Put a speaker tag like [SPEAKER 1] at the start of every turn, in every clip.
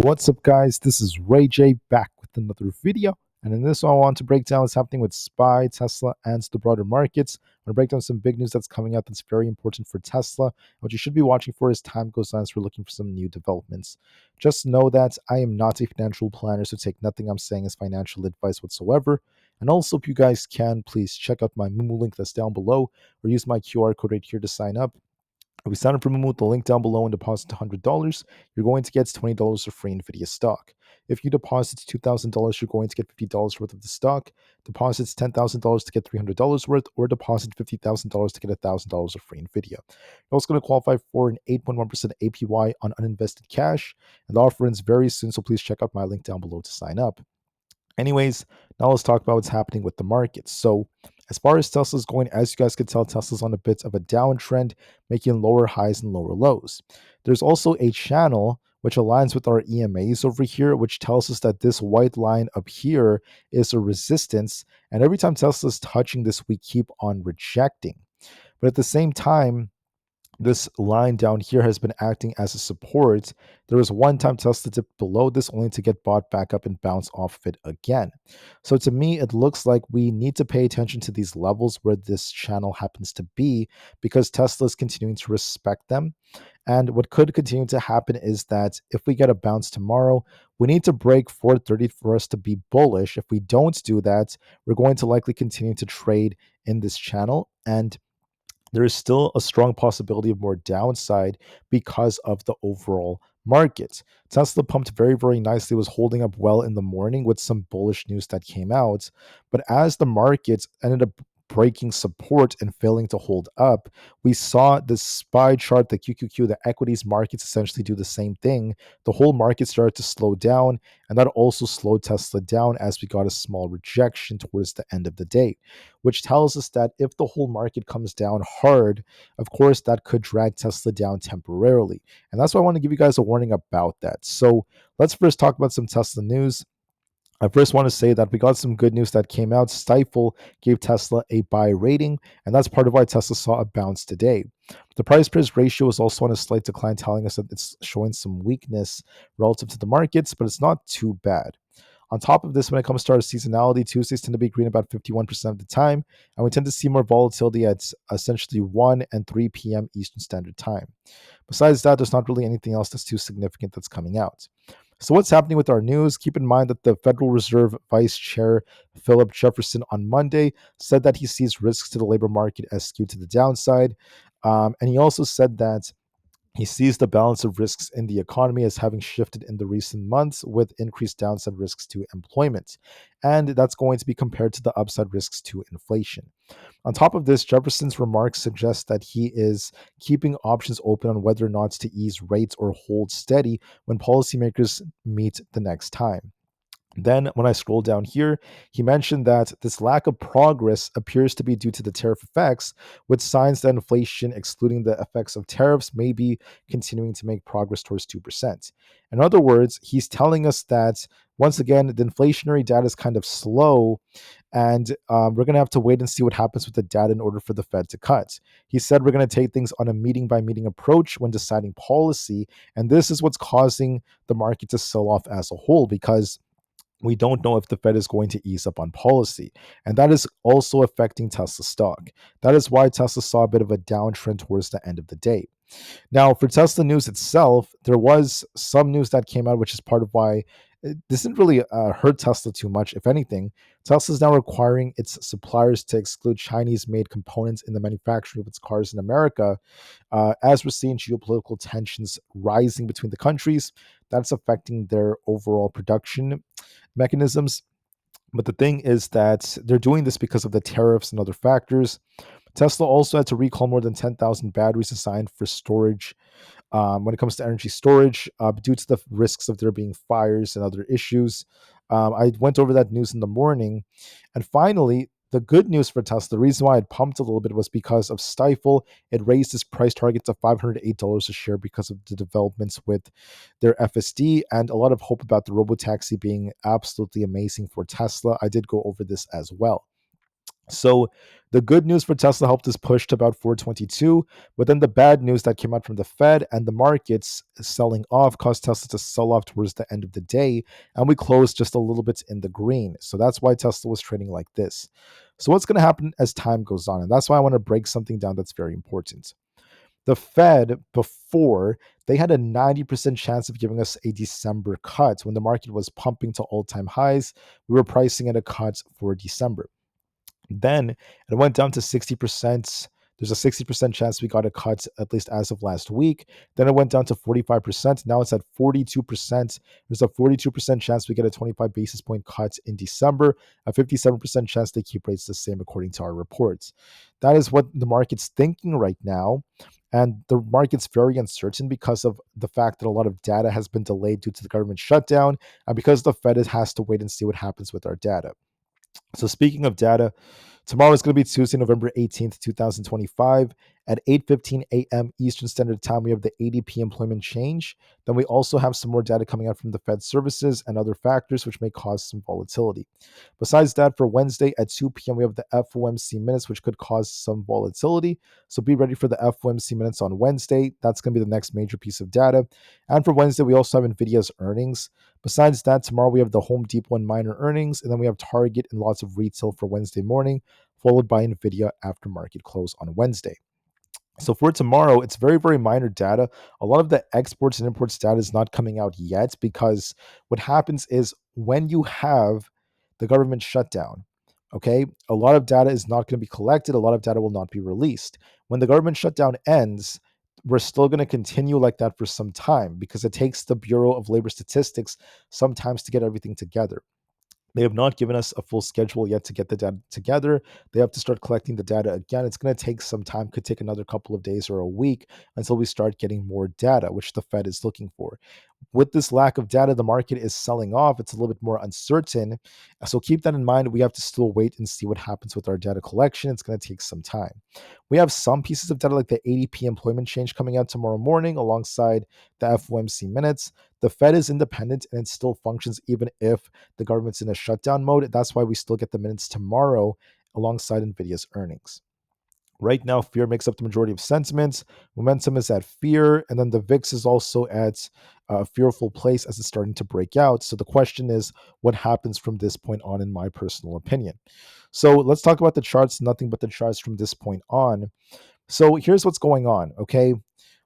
[SPEAKER 1] What's up, guys? This is Ray J back with another video. And in this one, I want to break down what's happening with SPY, Tesla, and the broader markets. I'm going to break down some big news that's coming out that's very important for Tesla. What you should be watching for as time goes on as we're looking for some new developments. Just know that I am not a financial planner, so take nothing I'm saying as financial advice whatsoever. And also, if you guys can, please check out my Moomoo link that's down below or use my QR code right here to sign up. If you sign up for Moomoo, the link down below and deposit $100, you're going to get $20 of free Nvidia stock. If you deposit $2,000, you're going to get $50 worth of the stock. Deposits $10,000 to get $300 worth, or deposit $50,000 to get $1,000 of free Nvidia. You're also going to qualify for an 8.1% APY on uninvested cash, and the offer ends very soon, so please check out my link down below to sign up. Anyways, now let's talk about what's happening with the markets. So, as far as Tesla's going, as you guys can tell, Tesla's on a bit of a downtrend, making lower highs and lower lows. There's also a channel which aligns with our EMAs over here, which tells us that this white line up here is a resistance. And every time Tesla's touching this, we keep on rejecting. But at the same time, this line down here has been acting as a support. There was one time Tesla dipped below this only to get bought back up and bounce off of it again. So to me, it looks like we need to pay attention to these levels where this channel happens to be because Tesla is continuing to respect them. And what could continue to happen is that if we get a bounce tomorrow, we need to break 430 for us to be bullish. If we don't do that, we're going to likely continue to trade in this channel. And there is still a strong possibility of more downside because of the overall market. Tesla pumped very, very nicely, was holding up well in the morning with some bullish news that came out. But as the market ended up breaking support and failing to hold up, we saw the SPY chart, the QQQ, the equities markets essentially do the same thing. The whole market started to slow down, and that also slowed Tesla down as we got a small rejection towards the end of the day, which tells us that if the whole market comes down hard, of course, that could drag Tesla down temporarily. And that's why I want to give you guys a warning about that. So let's first talk about some Tesla news. I first want to say that we got some good news that came out. Stifel gave Tesla a buy rating, and that's part of why Tesla saw a bounce today. The price-price ratio is also on a slight decline, telling us that it's showing some weakness relative to the markets, but it's not too bad. On top of this, when it comes to our seasonality, Tuesdays tend to be green about 51% of the time, and we tend to see more volatility at essentially 1 and 3 p.m. Eastern Standard Time. Besides that, there's not really anything else that's too significant that's coming out. So what's happening with our news? Keep in mind that the Federal Reserve Vice Chair Philip Jefferson on Monday said that he sees risks to the labor market as skewed to the downside. And he also said that he sees the balance of risks in the economy as having shifted in the recent months with increased downside risks to employment. And that's going to be compared to the upside risks to inflation. On top of this, Jefferson's remarks suggest that he is keeping options open on whether or not to ease rates or hold steady when policymakers meet the next time. Then, when I scroll down here, he mentioned that this lack of progress appears to be due to the tariff effects, with signs that inflation, excluding the effects of tariffs, may be continuing to make progress towards 2%. In other words, he's telling us that, once again, the inflationary data is kind of slow, and we're going to have to wait and see what happens with the data in order for the Fed to cut. He said we're going to take things on a meeting by meeting approach when deciding policy, and this is what's causing the market to sell off as a whole because we don't know if the Fed is going to ease up on policy. And that is also affecting Tesla stock. That is why Tesla saw a bit of a downtrend towards the end of the day. Now, for Tesla news itself, there was some news that came out, which is part of why this didn't really hurt Tesla too much. If anything, Tesla is now requiring its suppliers to exclude Chinese-made components in the manufacturing of its cars in America. As we're seeing geopolitical tensions rising between the countries, that's affecting their overall production mechanisms. But the thing is that they're doing this because of the tariffs and other factors. Tesla also had to recall more than 10,000 batteries assigned for storage when it comes to energy storage due to the risks of there being fires and other issues. I went over that news in the morning. And finally, the good news for Tesla, the reason why it pumped a little bit was because of Stifel. It raised its price target to $508 a share because of the developments with their FSD and a lot of hope about the robotaxi being absolutely amazing for Tesla. I did go over this as well. So the good news for Tesla helped us push to about 422, but then the bad news that came out from the Fed and the markets selling off caused Tesla to sell off towards the end of the day, and we closed just a little bit in the green. So that's why Tesla was trading like this. So what's going to happen as time goes on? And that's why I want to break something down that's very important. The Fed, before, they had a 90% chance of giving us a December cut. When the market was pumping to all-time highs, we were pricing in a cut for December. Then it went down to 60%. There's a 60% chance we got a cut, at least as of last week. Then it went down to 45%. Now it's at 42%. There's a 42% chance we get a 25 basis point cut in December, a 57% chance they keep rates the same, according to our reports. That is what the market's thinking right now. And the market's very uncertain because of the fact that a lot of data has been delayed due to the government shutdown, and because the Fed has to wait and see what happens with our data. So speaking of data, tomorrow is going to be Tuesday, November 18th, 2025. At 8:15 a.m. Eastern Standard Time, we have the ADP employment change. Then we also have some more data coming out from the Fed services and other factors, which may cause some volatility. Besides that, for Wednesday at 2 p.m., we have the FOMC minutes, which could cause some volatility. So be ready for the FOMC minutes on Wednesday. That's going to be the next major piece of data. And for Wednesday, we also have NVIDIA's earnings. Besides that, tomorrow we have the Home Depot and minor earnings, and then we have Target and lots of retail for Wednesday morning, followed by NVIDIA after market close on Wednesday. So for tomorrow, it's very, very minor data. A lot of the exports and imports data is not coming out yet because what happens is when you have the government shutdown, okay, a lot of data is not going to be collected. A lot of data will not be released. When the government shutdown ends, we're still going to continue like that for some time because it takes the Bureau of Labor Statistics sometimes to get everything together. They have not given us a full schedule yet to get the data together. They have to start collecting the data again. It's going to take some time, could take another couple of days or a week until we start getting more data, which the Fed is looking for. With this lack of data, the market is selling off. It's a little bit more uncertain. So keep that in mind. We have to still wait and see what happens with our data collection. It's going to take some time. We have some pieces of data like the ADP employment change coming out tomorrow morning alongside the FOMC minutes. The Fed is independent and it still functions even if the government's in a shutdown mode. That's why we still get the minutes tomorrow alongside NVIDIA's earnings. Right now, fear makes up the majority of sentiments. Momentum is at fear, and then the VIX is also at a fearful place as it's starting to break out. So the question is, what happens from this point on, in my personal opinion? So let's talk about the charts, nothing but the charts from this point on. So here's what's going on, okay?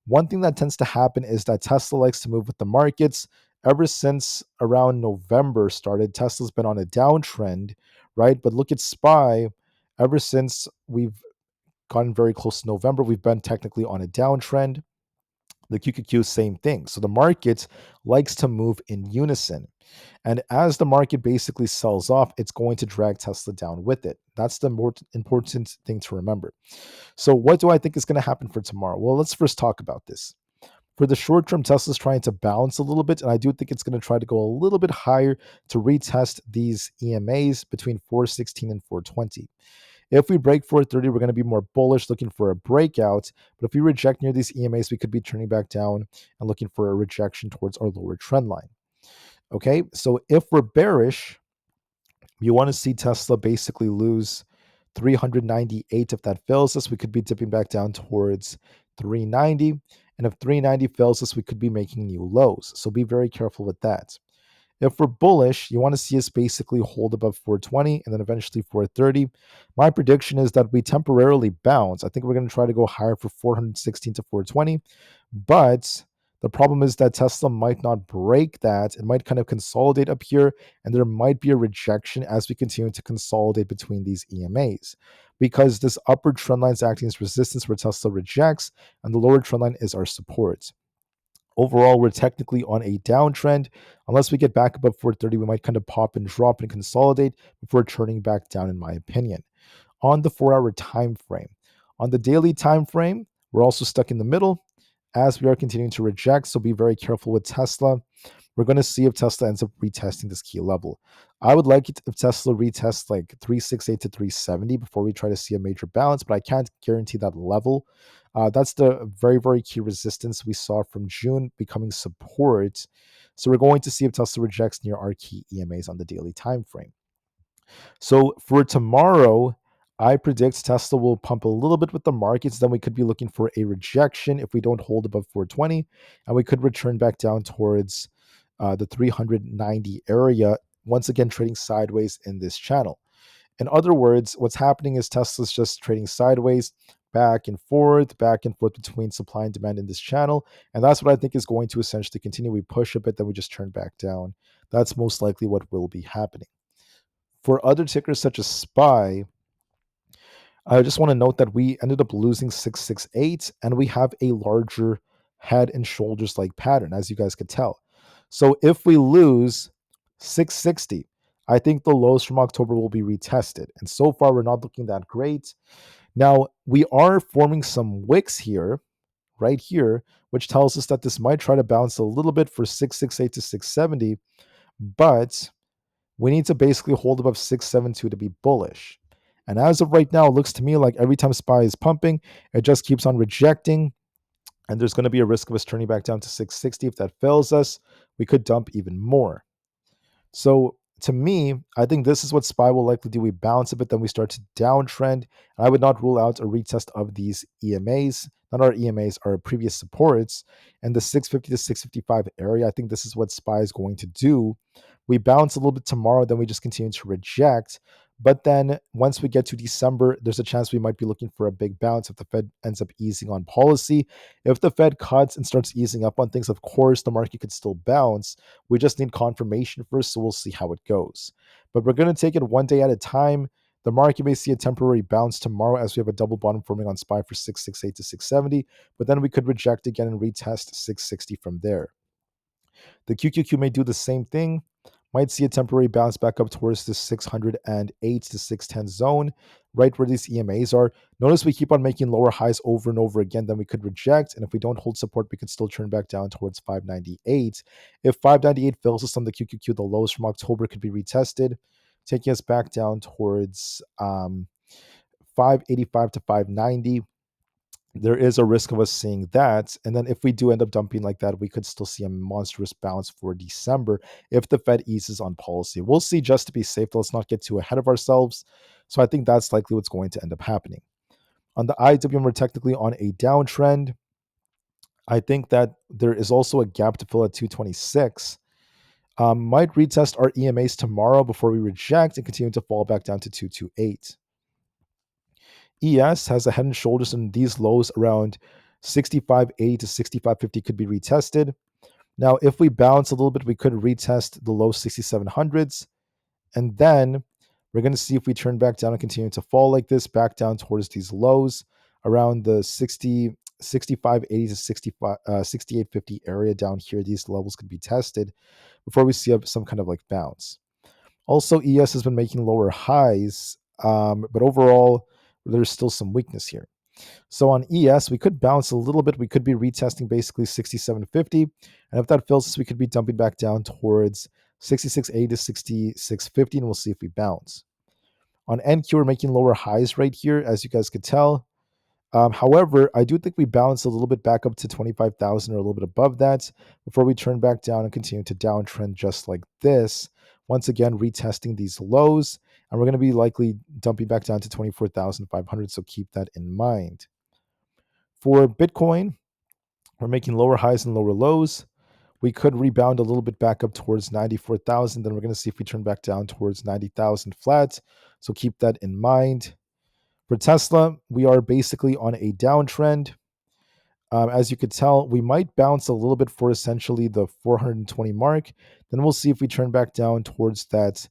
[SPEAKER 1] One thing that tends to happen is that Tesla likes to move with the markets. Ever since around November started, Tesla's been on a downtrend, right? But look at SPY. Ever since we've gotten very close to November, we've been technically on a downtrend. The QQQ, same thing. So the market likes to move in unison. And as the market basically sells off, it's going to drag Tesla down with it. That's the more important thing to remember. So, what do I think is going to happen for tomorrow? Well, let's first talk about this. For the short term, Tesla's trying to bounce a little bit, and I do think it's going to try to go a little bit higher to retest these EMAs between 416 and 420. If we break 430, we're going to be more bullish, looking for a breakout. But if we reject near these EMAs, we could be turning back down and looking for a rejection towards our lower trend line. Okay, so if we're bearish, you want to see Tesla basically lose 398. If that fails us, we could be dipping back down towards 390. And if 390 fails us, we could be making new lows. So be very careful with that. If we're bullish, you want to see us basically hold above 420 and then eventually 430. My prediction is that we temporarily bounce. I think we're going to try to go higher for 416 to 420. But the problem is that Tesla might not break that. It might kind of consolidate up here, and there might be a rejection as we continue to consolidate between these EMAs. Because this upward trend line is acting as resistance where Tesla rejects, and the lower trend line is our support. Overall, we're technically on a downtrend. Unless we get back above 430, we might kind of pop and drop and consolidate before turning back down, in my opinion. On the 4-hour time frame. On the daily time frame, we're also stuck in the middle as we are continuing to reject, so be very careful with Tesla. We're going to see if Tesla ends up retesting this key level. I would like it if Tesla retests like 368 to 370 before we try to see a major bounce, but I can't guarantee that level. That's the very, very key resistance we saw from June becoming support. So we're going to see if Tesla rejects near our key EMAs on the daily time frame. So for tomorrow, I predict Tesla will pump a little bit with the markets. Then we could be looking for a rejection if we don't hold above 420, and we could return back down towards the 390 area, once again trading sideways in this channel. In other words, what's happening is Tesla's just trading sideways, back and forth between supply and demand in this channel. And that's what I think is going to essentially continue. We push a bit, then we just turn back down. That's most likely what will be happening. For other tickers such as SPY, I just want to note that we ended up losing 668, and we have a larger head and shoulders like pattern, as you guys could tell. So if we lose 660, I think the lows from October will be retested. And so far, we're not looking that great. Now, we are forming some wicks here, right here, which tells us that this might try to bounce a little bit for 668 to 670, but we need to basically hold above 672 to be bullish. And as of right now, it looks to me like every time SPY is pumping, it just keeps on rejecting. And there's going to be a risk of us turning back down to 660. If that fails us, we could dump even more. So to me, I think this is what SPY will likely do. We bounce a bit, then we start to downtrend. I would not rule out a retest of these EMAs, not our EMAs, our previous supports, and the 650 to 655 area. I think this is what SPY is going to do. We bounce a little bit tomorrow, then we just continue to reject. But then once we get to December, there's a chance we might be looking for a big bounce if the Fed ends up easing on policy. If the Fed cuts and starts easing up on things, of course, the market could still bounce. We just need confirmation first, so we'll see how it goes. But we're going to take it one day at a time. The market may see a temporary bounce tomorrow as we have a double bottom forming on SPY for 668 to 670, but then we could reject again and retest 660 from there. The QQQ may do the same thing. Might see a temporary bounce back up towards the 608 to 610 zone, right where these EMAs are. Notice we keep on making lower highs over and over again, then we could reject. And if we don't hold support, we could still turn back down towards 598. If 598 fails us on the QQQ, the lows from October could be retested, taking us back down towards 585 to 590. There is a risk of us seeing that. And then if we do end up dumping like that, we could still see a monstrous bounce for December if the Fed eases on policy. We'll see, just to be safe. Let's not get too ahead of ourselves. So I think that's likely what's going to end up happening. On the IWM, we're technically on a downtrend. I think that there is also a gap to fill at 226. Might retest our EMAs tomorrow before we reject and continue to fall back down to 228. ES has a head and shoulders, and these lows around 65.80 to 65.50 could be retested. Now, if we bounce a little bit, we could retest the low 6700s. And then we're going to see if we turn back down and continue to fall like this, back down towards these lows around the 65.80 to 68.50 area down here. These levels could be tested before we see some kind of like bounce. Also, ES has been making lower highs, but overall, there's still some weakness here. So on ES, we could bounce a little bit. We could be retesting basically 67.50. And if that fails us, we could be dumping back down towards 66.80 to 66.50, and we'll see if we bounce. On NQ, we're making lower highs right here, as you guys could tell. However, I do think we bounce a little bit back up to 25,000 or a little bit above that before we turn back down and continue to downtrend just like this. Once again, retesting these lows, and we're going to be likely dumping back down to 24,500, so keep that in mind. For Bitcoin, we're making lower highs and lower lows. We could rebound a little bit back up towards 94,000, then we're going to see if we turn back down towards 90,000 flat, so keep that in mind. For Tesla, we are basically on a downtrend. As you could tell, we might bounce a little bit for essentially the 420 mark. Then we'll see if we turn back down towards that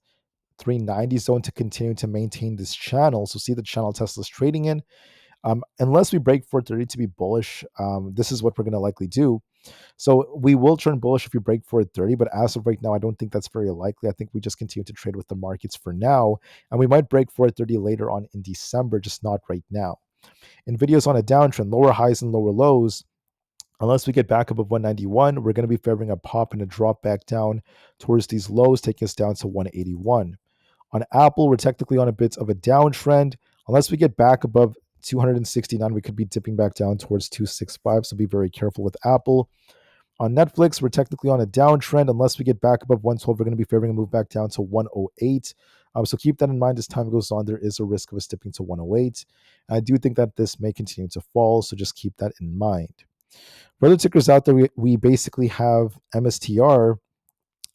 [SPEAKER 1] 390 zone to continue to maintain this channel. So see the channel Tesla's trading in. Unless we break 430 to be bullish, this is what we're going to likely do. So we will turn bullish if we break 430, but as of right now, I don't think that's very likely. I think we just continue to trade with the markets for now, and we might break 430 later on in December, just not right now. Nvidia's on a downtrend, lower highs and lower lows. Unless we get back above 191, we're going to be favoring a pop and a drop back down towards these lows, taking us down to 181. On Aapl, we're technically on a bit of a downtrend. Unless we get back above 269, we could be dipping back down towards 265, so be very careful with Aapl. On Netflix, we're technically on a downtrend. Unless we get back above 112, we're going to be favoring a move back down to 108. So keep that in mind as time goes on. There is a risk of us dipping to 108. I do think that this may continue to fall, so just keep that in mind. For other tickers out there, we basically have MSTR.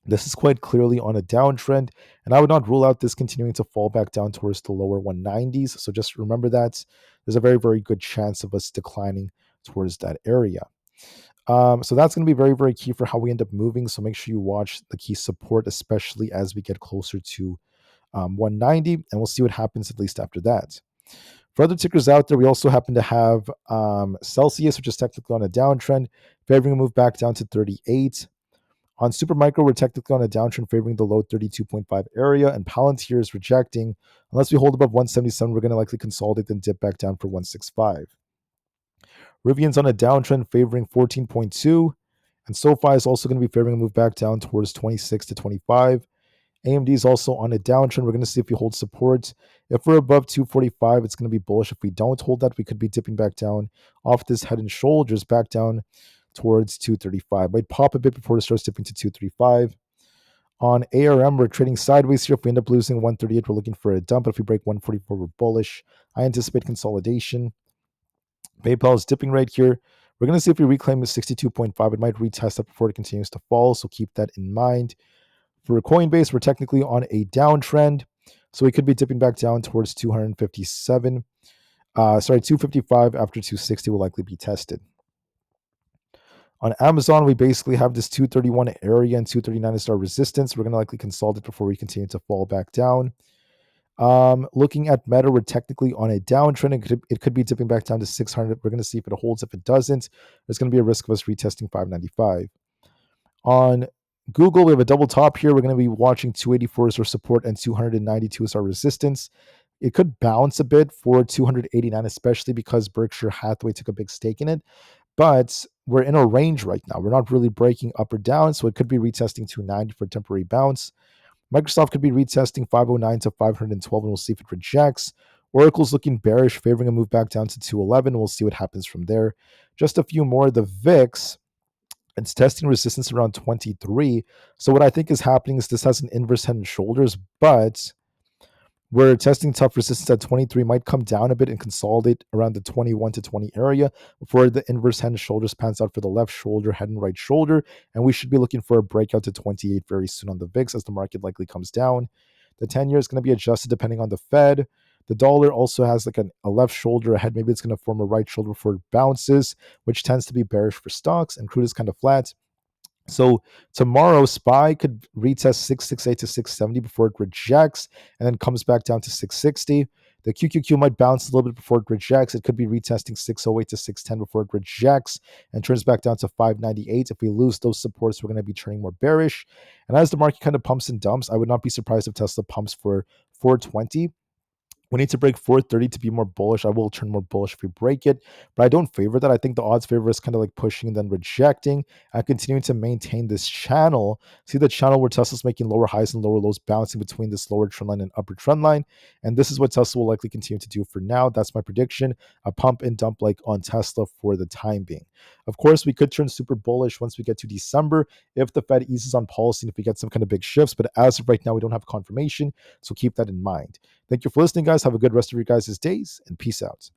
[SPEAKER 1] This is quite clearly on a downtrend, and I would not rule out this continuing to fall back down towards the lower 190s. So just remember that there's a very, very good chance of us declining towards that area. So that's going to be very, very key for how we end up moving. So make sure you watch the key support, especially as we get closer to 190, and we'll see what happens at least after that. For other tickers out there, we also happen to have Celsius, which is technically on a downtrend, favoring a move back down to 38. On Supermicro, we're technically on a downtrend, favoring the low 32.5 area, and Palantir is rejecting. Unless we hold above 177, we're going to likely consolidate and dip back down for 165. Rivian's on a downtrend, favoring 14.2, and SoFi is also going to be favoring a move back down towards 26 to 25. AMD is also on a downtrend. We're going to see if we hold support. If we're above 245, it's going to be bullish. If we don't hold that, we could be dipping back down off this head and shoulders back down towards 235. Might pop a bit before it starts dipping to 235. On ARM, we're trading sideways here. If we end up losing 138, we're looking for a dump. But if we break 144, we're bullish. I anticipate consolidation. PayPal is dipping right here. We're going to see if we reclaim the 62.5. It might retest that before it continues to fall, so keep that in mind. For Coinbase, we're technically on a downtrend, so we could be dipping back down towards 257. 255 after 260 will likely be tested. On Amazon, we basically have this 231 area and 239 is our resistance. We're going to likely consolidate before we continue to fall back down. Looking at Meta, we're technically on a downtrend. It could be dipping back down to 600. We're going to see if it holds. If it doesn't, there's going to be a risk of us retesting 595. On Google, we have a double top here. We're going to be watching 284 as our support and 292 as our resistance. It could bounce a bit for 289, especially because Berkshire Hathaway took a big stake in it. But we're in a range right now. We're not really breaking up or down, so it could be retesting 290 for a temporary bounce. Microsoft could be retesting 509 to 512, and we'll see if it rejects. Oracle's looking bearish, favoring a move back down to 211. We'll see what happens from there. Just a few more. The VIX, it's testing resistance around 23. So what I think is happening is this has an inverse head and shoulders, but we're testing tough resistance at 23, might come down a bit and consolidate around the 21 to 20 area before the inverse head and shoulders pans out for the left shoulder, head and right shoulder. And we should be looking for a breakout to 28 very soon on the VIX as the market likely comes down. The 10-year is going to be adjusted depending on the Fed. The dollar also has like a left shoulder ahead. Maybe it's going to form a right shoulder before it bounces, which tends to be bearish for stocks. And crude is kind of flat. So tomorrow, SPY could retest 668 to 670 before it rejects and then comes back down to 660. The QQQ might bounce a little bit before it rejects. It could be retesting 608 to 610 before it rejects and turns back down to 598. If we lose those supports, we're going to be turning more bearish. And as the market kind of pumps and dumps, I would not be surprised if Tesla pumps for 420. We need to break 430 to be more bullish. I will turn more bullish if we break it, but I don't favor that. I think the odds favor is kind of like pushing and then rejecting and continuing to maintain this channel. See the channel where Tesla's making lower highs and lower lows, bouncing between this lower trend line and upper trend line. And this is what Tesla will likely continue to do for now. That's my prediction. A pump and dump like on Tesla for the time being. Of course, we could turn super bullish once we get to December if the Fed eases on policy and if we get some kind of big shifts. But as of right now, we don't have confirmation. So keep that in mind. Thank you for listening, guys. Have a good rest of your guys' days and peace out.